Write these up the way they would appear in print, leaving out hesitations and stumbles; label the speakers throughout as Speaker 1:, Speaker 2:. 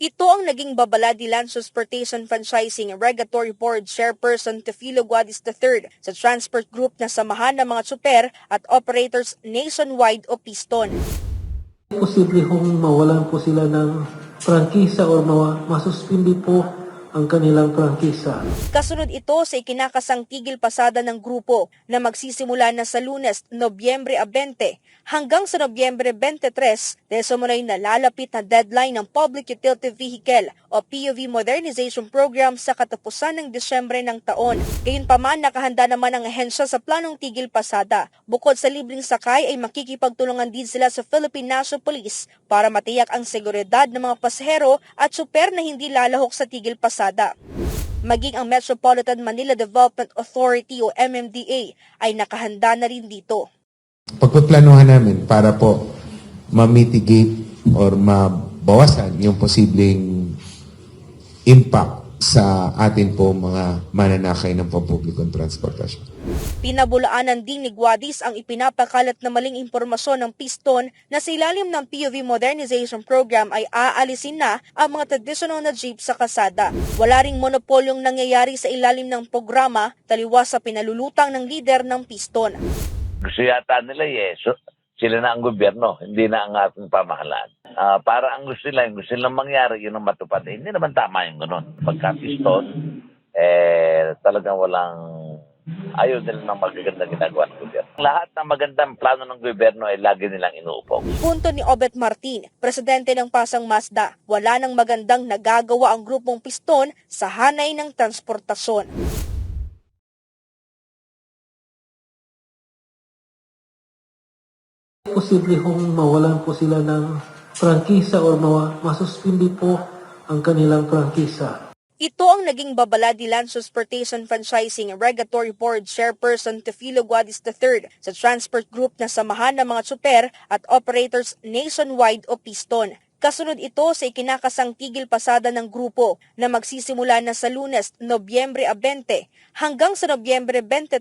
Speaker 1: Ito ang naging babala ni Land Transportation Franchising Regulatory Board Chairperson Teofilo Guadis III sa transport group na samahan ng mga tsuper at operators nationwide o Piston.
Speaker 2: Posible kung mawalan po sila ng prangkisa o masuspindi po ang kanilang prangkisa.
Speaker 1: Kasunod ito sa ikinakasang tigil pasada ng grupo na magsisimula na sa Lunes, Nobyembre 20 hanggang sa Nobyembre 23 dahil sa munay na lalapit na deadline ng Public Utility Vehicle o PUV Modernization Program sa katapusan ng Disyembre ng taon. Gayunpaman, nakahanda naman ang ahensya sa planong tigil pasada. Bukod sa libreng sakay ay makikipagtulungan din sila sa Philippine National Police para matiyak ang seguridad ng mga pasahero at tsuper na hindi lalahok sa tigil pasada. Maging ang Metropolitan Manila Development Authority o MMDA ay nakahanda na rin dito.
Speaker 3: Pagpaplanuhan namin para po ma-mitigate or mabawasan yung posibleng impact sa atin po mga mananakay ng pampublikong transportasyon.
Speaker 1: Pinabulaanan din ni Guadis ang ipinapakalat na maling impormasyon ng Piston na sa ilalim ng PUV Modernization Program ay aalisin na ang mga traditional na jeep sa kalsada. Wala ring monopolyong nangyayari sa ilalim ng programa, taliwas sa pinalulutang ng lider ng Piston.
Speaker 4: Gusto yata nila sila na ang gobyerno, hindi na ang ating pamahalaan. Para ang gusto nilang mangyari, yun ang matupad. Hindi naman tama yung ganun. Pagka-Piston, talagang ayaw nila ng magagandang ginagawa ng gobyerno. Lahat ng magandang plano ng gobyerno ay lagi nilang inuupo.
Speaker 1: Punto ni Obet Martin, presidente ng Pasang Mazda, wala nang magandang nagagawa ang grupong Piston sa hanay ng transportasyon.
Speaker 2: Posible kung mawalan po sila ng prangkisa o masuspindi po ang kanilang prangkisa.
Speaker 1: Ito ang naging babala ni Land Transportation Franchising Regulatory Board Chairperson Teofilo Guadis III sa transport group na samahan ng mga tsuper at operators nationwide o Piston. Kasunod ito sa ikinakasang tigil pasada ng grupo na magsisimula na sa Lunes, Nobyembre 20 hanggang sa Nobyembre 23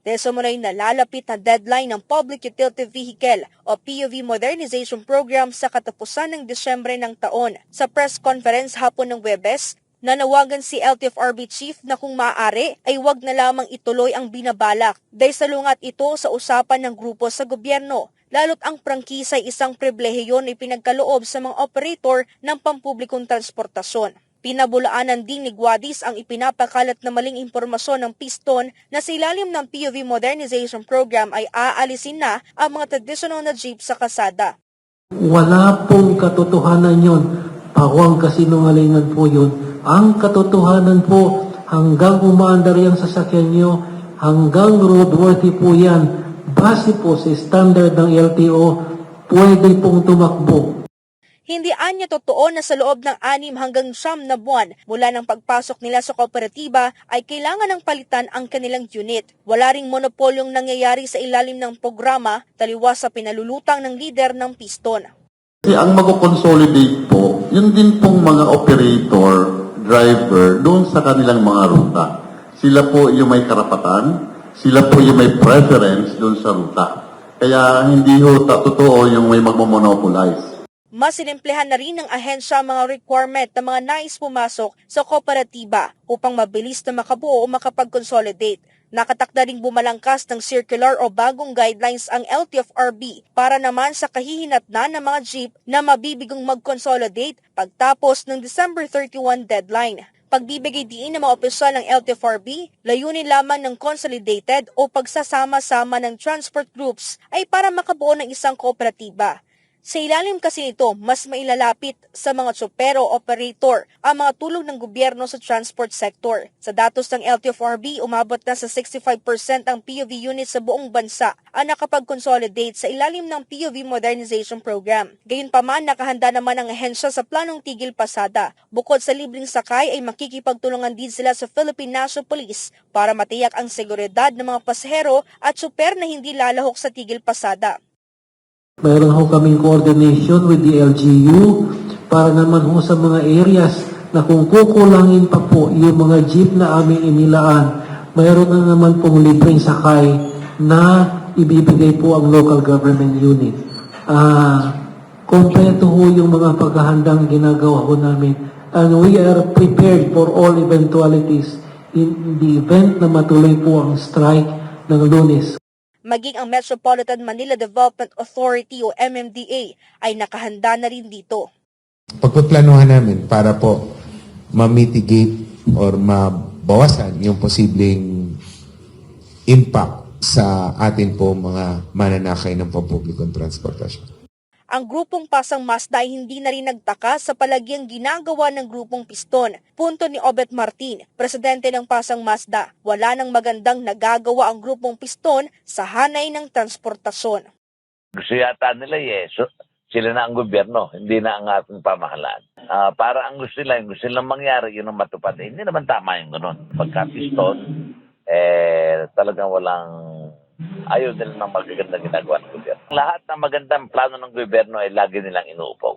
Speaker 1: dahil sa munay na lalapit na deadline ng Public Utility Vehicle o PUV Modernization Program sa katapusan ng Disyembre ng taon. Sa press conference hapon ng Huwebes, nanawagan si LTFRB Chief na kung maaari ay wag na lamang ituloy ang binabalak dahil salungat ito sa usapan ng grupo sa gobyerno. Lalo't ang prangkisa ay isang pribilehiyo na ipinagkaloob sa mga operator ng pampublikong transportasyon. Pinabulaanan din ni Guadis ang ipinapakalat na maling impormasyon ng Piston na sa ilalim ng PUV Modernization Program ay aalisin na ang mga traditional na jeep sa kalsada.
Speaker 2: Wala pong katotohanan yon. Pawang kasinungalingan po yun. Ang katotohanan po, hanggang umaandar yung sasakyan nyo, hanggang roadworthy po yan, base po sa standard ng LTO, pwede pong tumakbo.
Speaker 1: Hindi anya totoo na sa loob ng 6 hanggang 9 na buwan mula ng pagpasok nila sa kooperatiba ay kailangan ng palitan ang kanilang unit. Wala ring monopolyong nangyayari sa ilalim ng programa, taliwas sa pinalulutang ng lider ng Piston.
Speaker 5: Kasi ang mag-consolidate po, yun din pong mga operator, driver, doon sa kanilang mga ruta. Sila po yung may karapatan, sila po yung may preference doon sa ruta. Kaya hindi ho totoo yung may magmomonopolize.
Speaker 1: Mas sinimplehan na rin ng ahensya ang mga requirement ng mga nais pumasok sa kooperatiba upang mabilis na makabuo o makapag-consolidate. Nakatakda ring bumalangkas ng circular o bagong guidelines ang LTFRB para naman sa kahihinatnan ng mga jeep na mabibigong mag-consolidate pagtapos ng December 31 deadline. Pagbibigay diin ng mga opisyal ng LTFRB, layunin lamang ng consolidated o pagsasama-sama ng transport groups ay para makabuo ng isang kooperatiba. Sa ilalim kasi nito, mas mailalapit sa mga tsopero operator ang mga tulong ng gobyerno sa transport sector. Sa datos ng LTFRB, umabot na sa 65% ang PUV units sa buong bansa ang nakapag-consolidate sa ilalim ng PUV Modernization Program. Gayunpaman, nakahanda naman ang ahensya sa planong tigil pasada. Bukod sa libreng sakay ay makikipagtulungan din sila sa Philippine National Police para matiyak ang seguridad ng mga pasahero at tsuper na hindi lalahok sa tigil pasada.
Speaker 2: Mayroon ho kaming coordination with the LGU para naman ho sa mga areas na kung kukulangin pa po yung mga jeep na aming inilaan, mayroon na naman pong libreng sakay na ibibigay po ang local government unit. Kompleto ho yung mga paghahandang ginagawa ho namin. And we are prepared for all eventualities in the event na matuloy po ang strike ng Lunes.
Speaker 1: Maging ang Metropolitan Manila Development Authority o MMDA ay nakahanda na rin dito.
Speaker 3: Pagpaplanuhan namin para po ma-mitigate or mabawasan yung posibleng impact sa atin po mga mananakay ng pampublikong transportasyon.
Speaker 1: Ang grupong Pasang Mazda ay hindi na rin nagtaka sa palagyang ginagawa ng grupong Piston. Punto ni Obet Martin, presidente ng Pasang Mazda, wala nang magandang nagagawa ang grupong Piston sa hanay ng transportasyon.
Speaker 4: Gusto yata nila yeso. Sila na ang gobyerno, hindi na ang ating pamahalaan. Para ang gusto nilang mangyari, yun ang matupad. Hindi naman tama yung ganun. Pagka-piston, talagang ayaw nila ng magagandang ginagawa ng gobyerno. Lahat ng magandang plano ng gobyerno ay lagi nilang inuupaw.